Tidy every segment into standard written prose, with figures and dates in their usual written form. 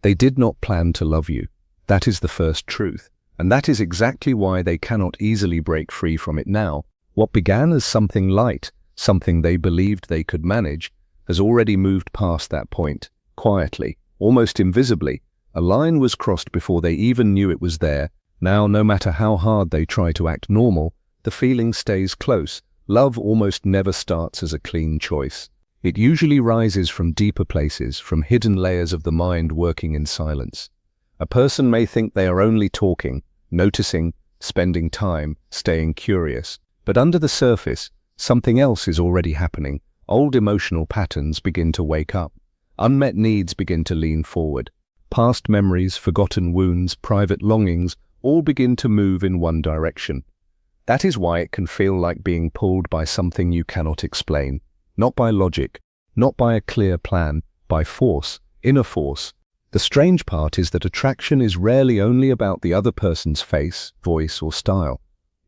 They did not plan to love you. That is the first truth. And that is exactly why they cannot easily break free from it now. What began as something light, something they believed they could manage, has already moved past that point. Quietly, almost invisibly, a line was crossed before they even knew it was there. Now, no matter how hard they try to act normal, the feeling stays close. Love almost never starts as a clean choice. It usually rises from deeper places, from hidden layers of the mind working in silence. A person may think they are only talking, noticing, spending time, staying curious. But under the surface, something else is already happening. Old emotional patterns begin to wake up. Unmet needs begin to lean forward. Past memories, forgotten wounds, private longings, all begin to move in one direction. That is why it can feel like being pulled by something you cannot explain. Not by logic, not by a clear plan, by force, inner force. The strange part is that attraction is rarely only about the other person's face, voice, or style.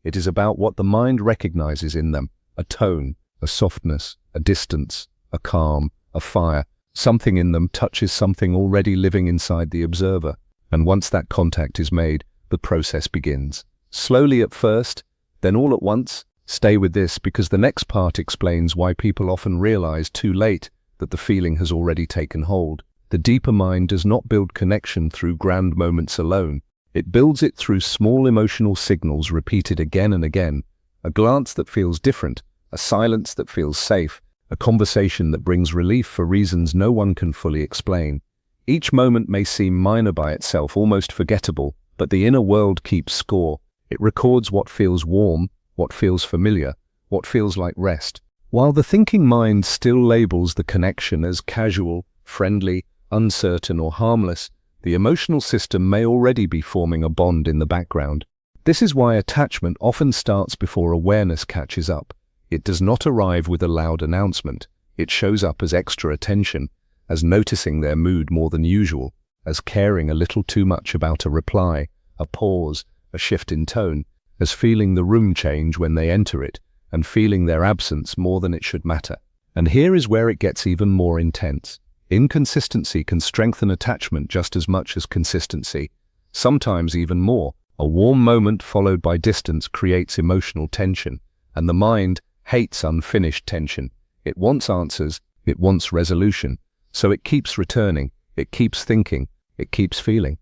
It is about what the mind recognizes in them: a tone, a softness, a distance, a calm, a fire. Something in them touches something already living inside the observer. And once that contact is made, the process begins. Slowly at first, then all at once. Stay with this, because the next part explains why people often realize too late that the feeling has already taken hold. The deeper mind does not build connection through grand moments alone. It builds it through small emotional signals repeated again and again. A glance that feels different, a silence that feels safe, a conversation that brings relief for reasons no one can fully explain. Each moment may seem minor by itself, almost forgettable, but the inner world keeps score. It records what feels warm, what feels familiar, what feels like rest. While the thinking mind still labels the connection as casual, friendly, uncertain, or harmless, the emotional system may already be forming a bond in the background. This is why attachment often starts before awareness catches up. It does not arrive with a loud announcement. It shows up as extra attention, as noticing their mood more than usual, as caring a little too much about a reply, a pause, a shift in tone, as feeling the room change when they enter it, and feeling their absence more than it should matter. And here is where it gets even more intense. Inconsistency can strengthen attachment just as much as consistency, sometimes even more. A warm moment followed by distance creates emotional tension, and the mind hates unfinished tension. It wants answers, it wants resolution, so it keeps returning, it keeps thinking, it keeps feeling.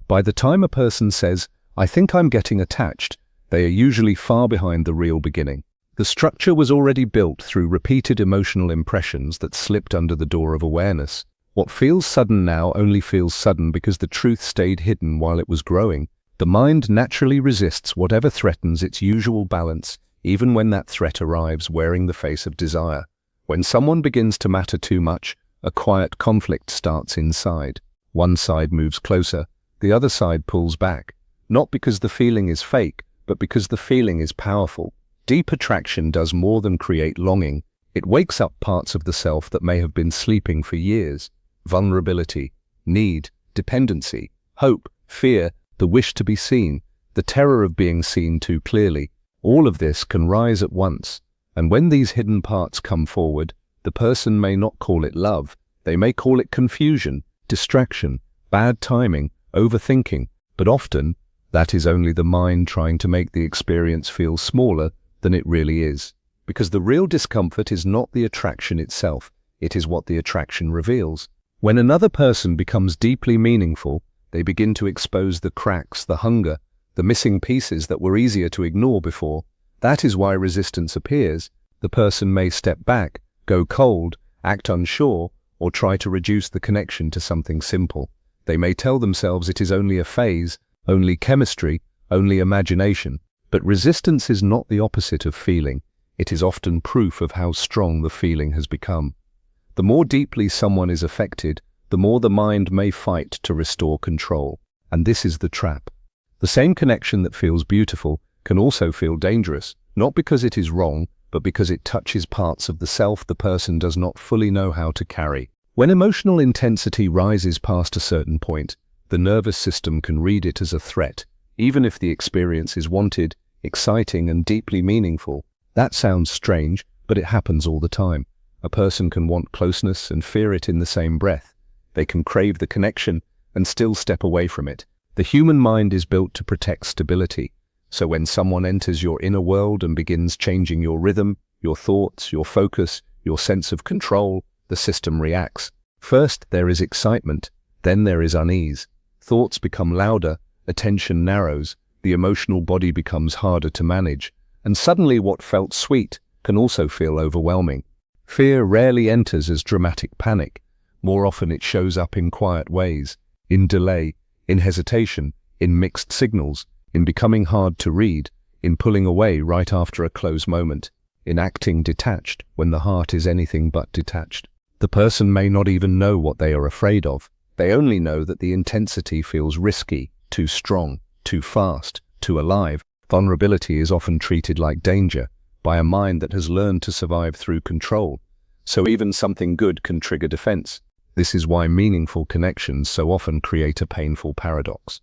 By the time a person says, "I think I'm getting attached," they are usually far behind the real beginning. The structure was already built through repeated emotional impressions that slipped under the door of awareness. What feels sudden now only feels sudden because the truth stayed hidden while it was growing. The mind naturally resists whatever threatens its usual balance, even when that threat arrives wearing the face of desire. When someone begins to matter too much, a quiet conflict starts inside. One side moves closer, the other side pulls back. Not because the feeling is fake, but because the feeling is powerful. Deep attraction does more than create longing. It wakes up parts of the self that may have been sleeping for years. Vulnerability, need, dependency, hope, fear, the wish to be seen, the terror of being seen too clearly. All of this can rise at once. And when these hidden parts come forward, the person may not call it love. They may call it confusion, distraction, bad timing, overthinking. But often, that is only the mind trying to make the experience feel smaller than it really is. Because the real discomfort is not the attraction itself, it is what the attraction reveals. When another person becomes deeply meaningful, they begin to expose the cracks, the hunger, the missing pieces that were easier to ignore before. That is why resistance appears. The person may step back, go cold, act unsure, or try to reduce the connection to something simple. They may tell themselves it is only a phase, only chemistry, only imagination. But resistance is not the opposite of feeling. It is often proof of how strong the feeling has become. The more deeply someone is affected, the more the mind may fight to restore control. And this is the trap. The same connection that feels beautiful can also feel dangerous, not because it is wrong, but because it touches parts of the self the person does not fully know how to carry. When emotional intensity rises past a certain point, the nervous system can read it as a threat, even if the experience is wanted, exciting, and deeply meaningful. That sounds strange, but it happens all the time. A person can want closeness and fear it in the same breath. They can crave the connection and still step away from it. The human mind is built to protect stability. So when someone enters your inner world and begins changing your rhythm, your thoughts, your focus, your sense of control, the system reacts. First, there is excitement. Then there is unease. Thoughts become louder, attention narrows, the emotional body becomes harder to manage, and suddenly what felt sweet can also feel overwhelming. Fear rarely enters as dramatic panic. More often it shows up in quiet ways, in delay, in hesitation, in mixed signals, in becoming hard to read, in pulling away right after a close moment, in acting detached when the heart is anything but detached. The person may not even know what they are afraid of. They only know that the intensity feels risky, too strong, too fast, too alive. Vulnerability is often treated like danger by a mind that has learned to survive through control. So even something good can trigger defense. This is why meaningful connections so often create a painful paradox.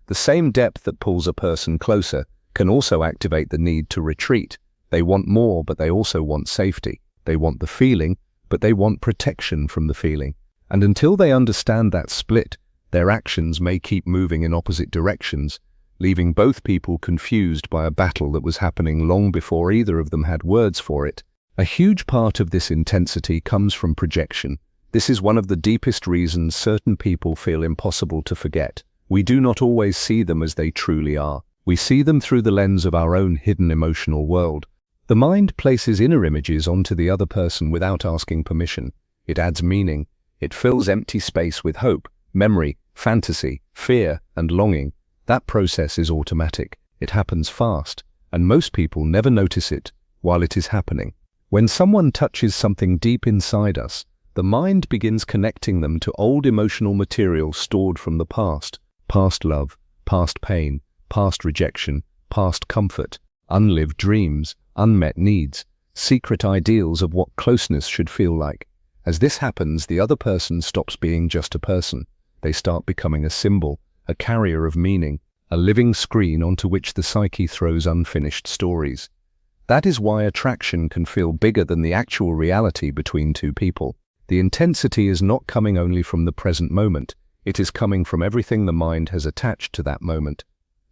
The same depth that pulls a person closer can also activate the need to retreat. They want more, but they also want safety. They want the feeling, but they want protection from the feeling. And until they understand that split, their actions may keep moving in opposite directions, leaving both people confused by a battle that was happening long before either of them had words for it. A huge part of this intensity comes from projection. This is one of the deepest reasons certain people feel impossible to forget. We do not always see them as they truly are. We see them through the lens of our own hidden emotional world. The mind places inner images onto the other person without asking permission. It adds meaning. It fills empty space with hope, memory, fantasy, fear, and longing. That process is automatic. It happens fast, and most people never notice it while it is happening. When someone touches something deep inside us, the mind begins connecting them to old emotional material stored from the past. Past love, past pain, past rejection, past comfort, unlived dreams, unmet needs, secret ideals of what closeness should feel like. As this happens, the other person stops being just a person. They start becoming a symbol, a carrier of meaning, a living screen onto which the psyche throws unfinished stories. That is why attraction can feel bigger than the actual reality between two people. The intensity is not coming only from the present moment. It is coming from everything the mind has attached to that moment.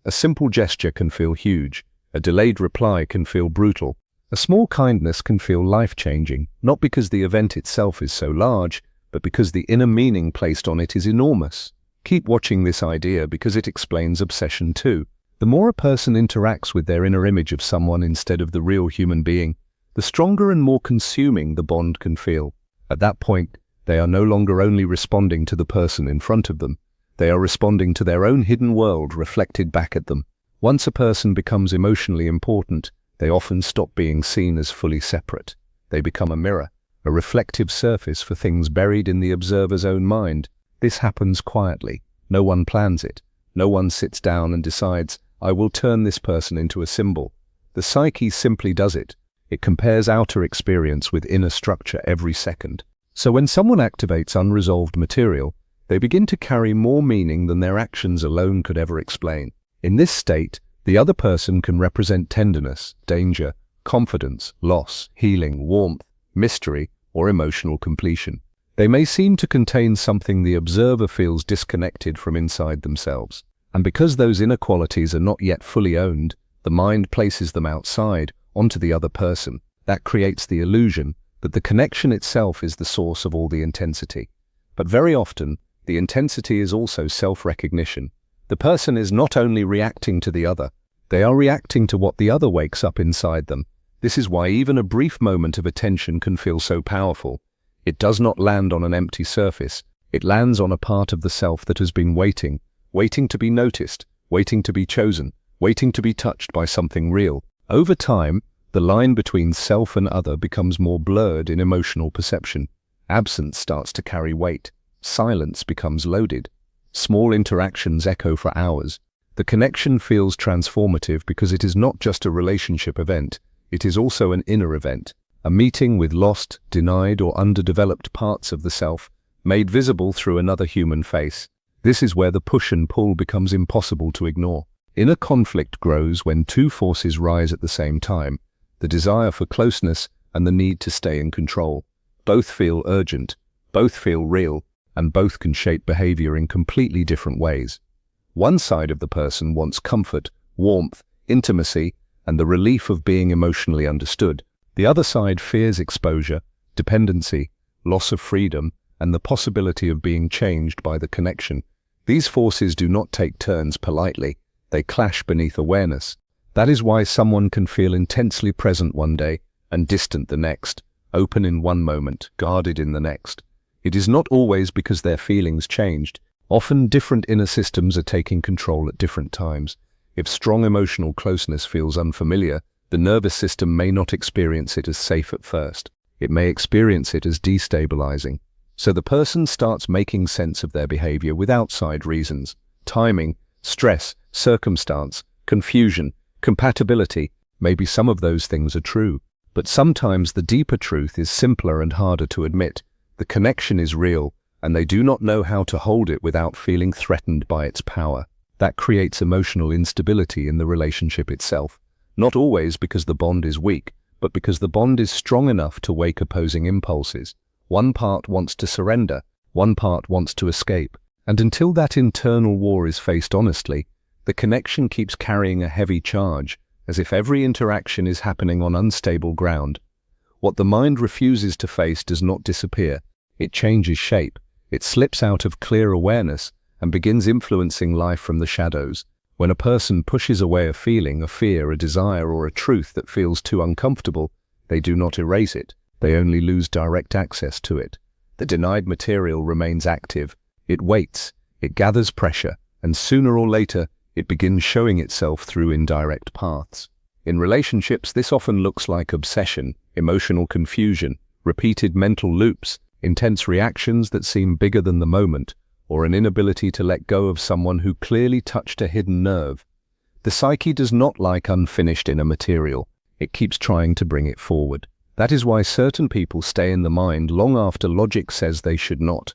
A simple gesture can feel huge. A delayed reply can feel brutal. A small kindness can feel life-changing, not because the event itself is so large, but because the inner meaning placed on it is enormous. Keep watching this idea because it explains obsession too. The more a person interacts with their inner image of someone instead of the real human being, the stronger and more consuming the bond can feel. At that point, they are no longer only responding to the person in front of them. They are responding to their own hidden world reflected back at them. Once a person becomes emotionally important, they often stop being seen as fully separate. They become a mirror, a reflective surface for things buried in the observer's own mind. This happens quietly. No one plans it. No one sits down and decides, I will turn this person into a symbol. The psyche simply does it. It compares outer experience with inner structure every second. So when someone activates unresolved material, they begin to carry more meaning than their actions alone could ever explain. In this state, the other person can represent tenderness, danger, confidence, loss, healing, warmth, mystery, or emotional completion. They may seem to contain something the observer feels disconnected from inside themselves. And because those inner qualities are not yet fully owned, the mind places them outside, onto the other person. That creates the illusion that the connection itself is the source of all the intensity. But very often, the intensity is also self-recognition. The person is not only reacting to the other, they are reacting to what the other wakes up inside them. This is why even a brief moment of attention can feel so powerful. It does not land on an empty surface. It lands on a part of the self that has been waiting to be noticed, waiting to be chosen, waiting to be touched by something real. Over time, the line between self and other becomes more blurred in emotional perception. Absence starts to carry weight. Silence becomes loaded. Small interactions echo for hours. The connection feels transformative because it is not just a relationship event, it is also an inner event, a meeting with lost, denied, or underdeveloped parts of the self, made visible through another human face. This is where the push and pull becomes impossible to ignore. Inner conflict grows when two forces rise at the same time, the desire for closeness and the need to stay in control. Both feel urgent, both feel real, and both can shape behavior in completely different ways. One side of the person wants comfort, warmth, intimacy, and the relief of being emotionally understood. The other side fears exposure, dependency, loss of freedom, and the possibility of being changed by the connection. These forces do not take turns politely. They clash beneath awareness. That is why someone can feel intensely present one day and distant the next, open in one moment, guarded in the next. It is not always because their feelings changed. Often different inner systems are taking control at different times. If strong emotional closeness feels unfamiliar, the nervous system may not experience it as safe at first. It may experience it as destabilizing. So the person starts making sense of their behavior with outside reasons: timing, stress, circumstance, confusion, compatibility. Maybe some of those things are true, but sometimes the deeper truth is simpler and harder to admit. The connection is real, and they do not know how to hold it without feeling threatened by its power. That creates emotional instability in the relationship itself, not always because the bond is weak, but because the bond is strong enough to wake opposing impulses. One part wants to surrender, one part wants to escape, and until that internal war is faced honestly, the connection keeps carrying a heavy charge, as if every interaction is happening on unstable ground. What the mind refuses to face does not disappear. It changes shape. It slips out of clear awareness and begins influencing life from the shadows. When a person pushes away a feeling, a fear, a desire, or a truth that feels too uncomfortable, they do not erase it. They only lose direct access to it. The denied material remains active. It waits, it gathers pressure, and sooner or later, it begins showing itself through indirect paths. In relationships, this often looks like obsession, emotional confusion, repeated mental loops, intense reactions that seem bigger than the moment, or an inability to let go of someone who clearly touched a hidden nerve. The psyche does not like unfinished inner material. It keeps trying to bring it forward. That is why certain people stay in the mind long after logic says they should not.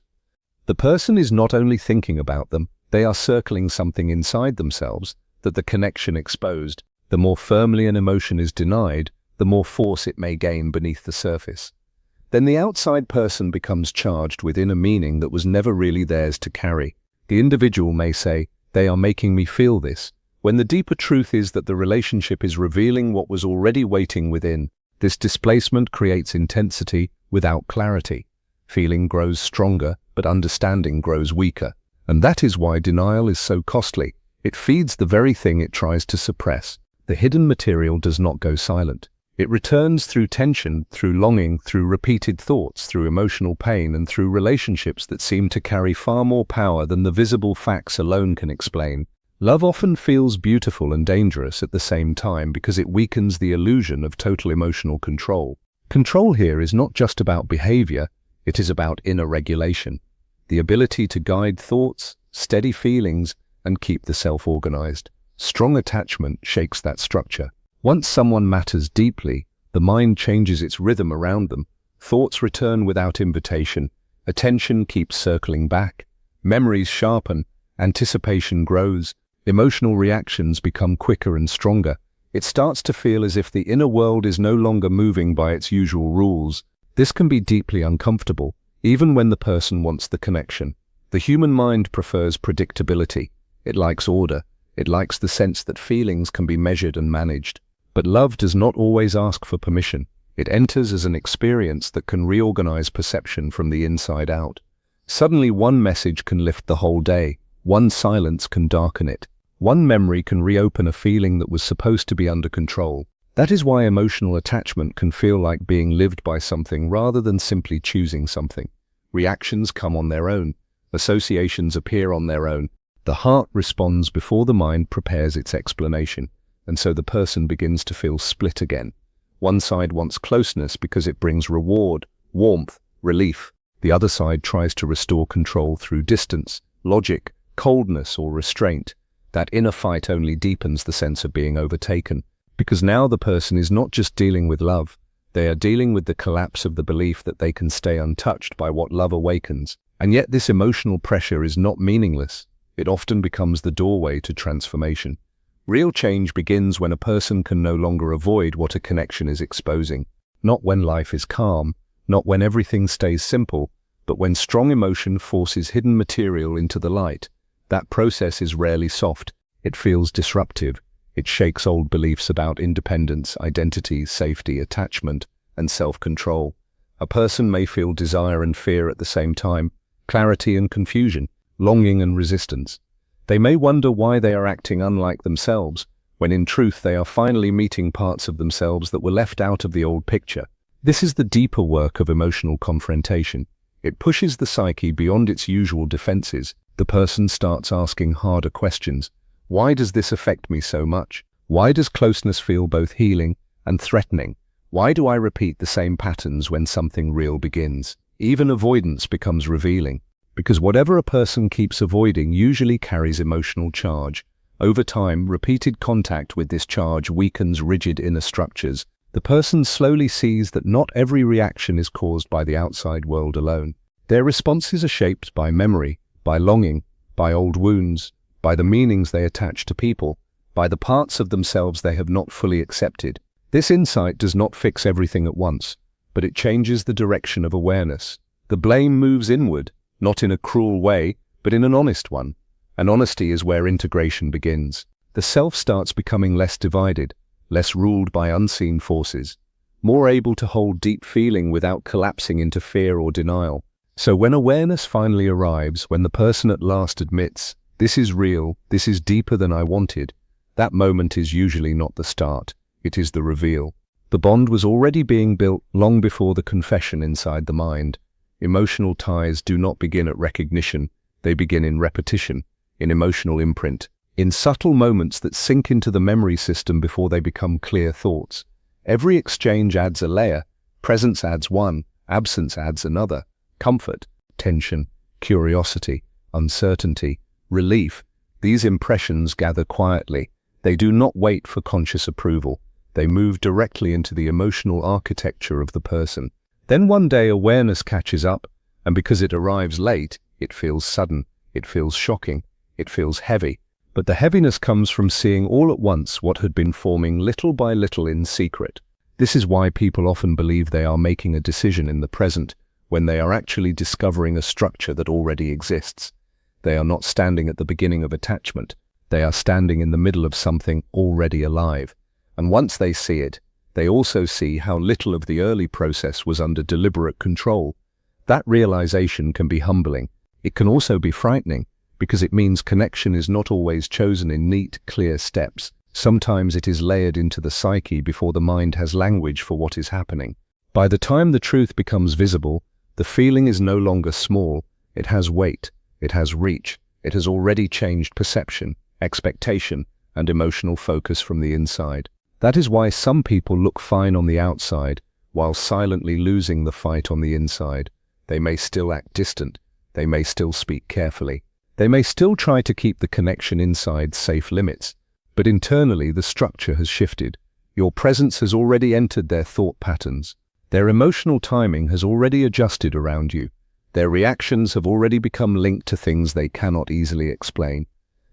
The person is not only thinking about them, they are circling something inside themselves that the connection exposed. The more firmly an emotion is denied, the more force it may gain beneath the surface. Then the outside person becomes charged with inner meaning that was never really theirs to carry. The individual may say, "They are making me feel this," when the deeper truth is that the relationship is revealing what was already waiting within. This displacement creates intensity without clarity. Feeling grows stronger, but understanding grows weaker. And that is why denial is so costly. It feeds the very thing it tries to suppress. The hidden material does not go silent. It returns through tension, through longing, through repeated thoughts, through emotional pain, and through relationships that seem to carry far more power than the visible facts alone can explain. Love often feels beautiful and dangerous at the same time because it weakens the illusion of total emotional control. Control here is not just about behavior, it is about inner regulation. The ability to guide thoughts, steady feelings, and keep the self organized. Strong attachment shakes that structure. Once someone matters deeply, the mind changes its rhythm around them. Thoughts return without invitation. Attention keeps circling back. Memories sharpen. Anticipation grows. Emotional reactions become quicker and stronger. It starts to feel as if the inner world is no longer moving by its usual rules. This can be deeply uncomfortable, even when the person wants the connection. The human mind prefers predictability. It likes order. It likes the sense that feelings can be measured and managed. But love does not always ask for permission. It enters as an experience that can reorganize perception from the inside out. Suddenly one message can lift the whole day. One silence can darken it. One memory can reopen a feeling that was supposed to be under control. That is why emotional attachment can feel like being lived by something rather than simply choosing something. Reactions come on their own. Associations appear on their own. The heart responds before the mind prepares its explanation, and so the person begins to feel split again. One side wants closeness because it brings reward, warmth, relief. The other side tries to restore control through distance, logic, coldness, or restraint. That inner fight only deepens the sense of being overtaken, because now the person is not just dealing with love, they are dealing with the collapse of the belief that they can stay untouched by what love awakens. And yet this emotional pressure is not meaningless. It often becomes the doorway to transformation. Real change begins when a person can no longer avoid what a connection is exposing. Not when life is calm, not when everything stays simple, But when strong emotion forces hidden material into the light, that process is rarely soft. It feels disruptive. It shakes old beliefs about independence, identity, safety, attachment, and self-control. A person may feel desire and fear at the same time, clarity and confusion, longing and resistance. They may wonder why they are acting unlike themselves, when in truth they are finally meeting parts of themselves that were left out of the old picture. This is the deeper work of emotional confrontation. It pushes the psyche beyond its usual defenses. The person starts asking harder questions. Why does this affect me so much? Why does closeness feel both healing and threatening? Why do I repeat the same patterns when something real begins? Even avoidance becomes revealing, because whatever a person keeps avoiding usually carries emotional charge. Over time, repeated contact with this charge weakens rigid inner structures. The person slowly sees that not every reaction is caused by the outside world alone. Their responses are shaped by memory, by longing, by old wounds, by the meanings they attach to people, by the parts of themselves they have not fully accepted. This insight does not fix everything at once, but it changes the direction of awareness. The blame moves inward, not in a cruel way, but in an honest one. And honesty is where integration begins. The self starts becoming less divided, less ruled by unseen forces, more able to hold deep feeling without collapsing into fear or denial. So when awareness finally arrives, when the person at last admits, "This is real, this is deeper than I wanted," that moment is usually not the start, it is the reveal. The bond was already being built long before the confession inside the mind. Emotional ties do not begin at recognition, they begin in repetition, in emotional imprint, in subtle moments that sink into the memory system before they become clear thoughts. Every exchange adds a layer, presence adds one, absence adds another. Comfort, tension, curiosity, uncertainty, relief, these impressions gather quietly. They do not wait for conscious approval. They move directly into the emotional architecture of the person. Then one day awareness catches up, and because it arrives late, it feels sudden, it feels shocking, it feels heavy. But the heaviness comes from seeing all at once what had been forming little by little in secret. This is why people often believe they are making a decision in the present, when they are actually discovering a structure that already exists. They are not standing at the beginning of attachment. They are standing in the middle of something already alive. And once they see it, they also see how little of the early process was under deliberate control. That realization can be humbling. It can also be frightening, because it means connection is not always chosen in neat, clear steps. Sometimes it is layered into the psyche before the mind has language for what is happening. By the time the truth becomes visible, the feeling is no longer small. It has weight, it has reach, it has already changed perception, expectation, and emotional focus from the inside. That is why some people look fine on the outside, while silently losing the fight on the inside. They may still act distant, they may still speak carefully, they may still try to keep the connection inside safe limits, but internally the structure has shifted. Your presence has already entered their thought patterns. Their emotional timing has already adjusted around you. Their reactions have already become linked to things they cannot easily explain.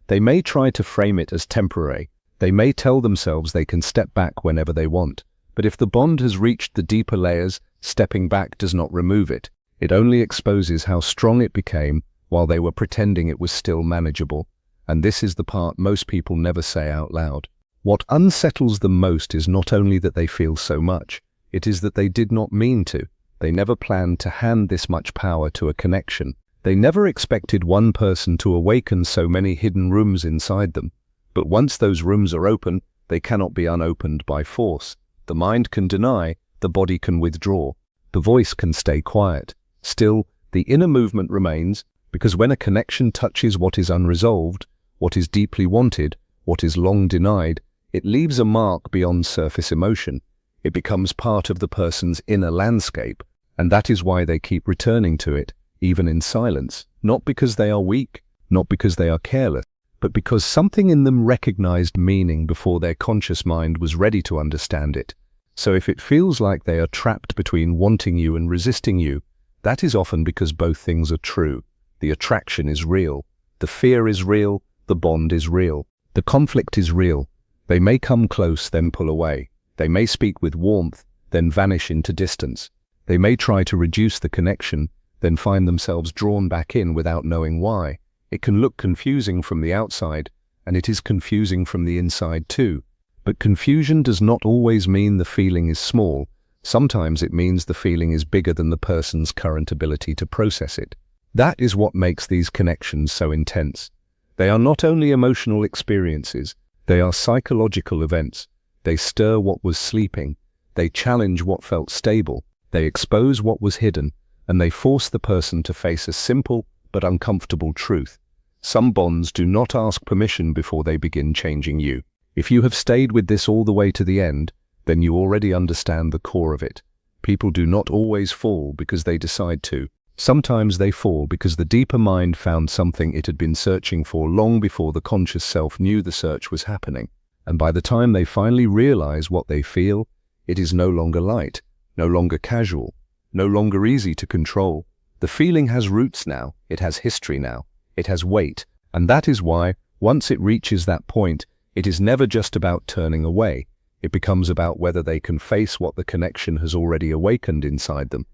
They may try to frame it as temporary. They may tell themselves they can step back whenever they want. But if the bond has reached the deeper layers, stepping back does not remove it. It only exposes how strong it became while they were pretending it was still manageable. And this is the part most people never say out loud. What unsettles them most is not only that they feel so much, it is that they did not mean to. They never planned to hand this much power to a connection. They never expected one person to awaken so many hidden rooms inside them. But once those rooms are open, they cannot be unopened by force. The mind can deny, the body can withdraw, the voice can stay quiet. Still, the inner movement remains, because when a connection touches what is unresolved, what is deeply wanted, what is long denied, it leaves a mark beyond surface emotion. It becomes part of the person's inner landscape, and that is why they keep returning to it, even in silence, not because they are weak, not because they are careless, but because something in them recognized meaning before their conscious mind was ready to understand it. So if it feels like they are trapped between wanting you and resisting you, that is often because both things are true. The attraction is real, the fear is real, the bond is real, the conflict is real. They may come close, then pull away. They may speak with warmth, then vanish into distance. They may try to reduce the connection, then find themselves drawn back in without knowing why. It can look confusing from the outside, and it is confusing from the inside too. But confusion does not always mean the feeling is small. Sometimes it means the feeling is bigger than the person's current ability to process it. That is what makes these connections so intense. They are not only emotional experiences, they are psychological events. They stir what was sleeping, they challenge what felt stable, they expose what was hidden, and they force the person to face a simple but uncomfortable truth. Some bonds do not ask permission before they begin changing you. If you have stayed with this all the way to the end, then you already understand the core of it. People do not always fall because they decide to. Sometimes they fall because the deeper mind found something it had been searching for long before the conscious self knew the search was happening. And by the time they finally realize what they feel, it is no longer light, no longer casual, no longer easy to control. The feeling has roots now, it has history now, it has weight, and that is why, once it reaches that point, it is never just about turning away. It becomes about whether they can face what the connection has already awakened inside them.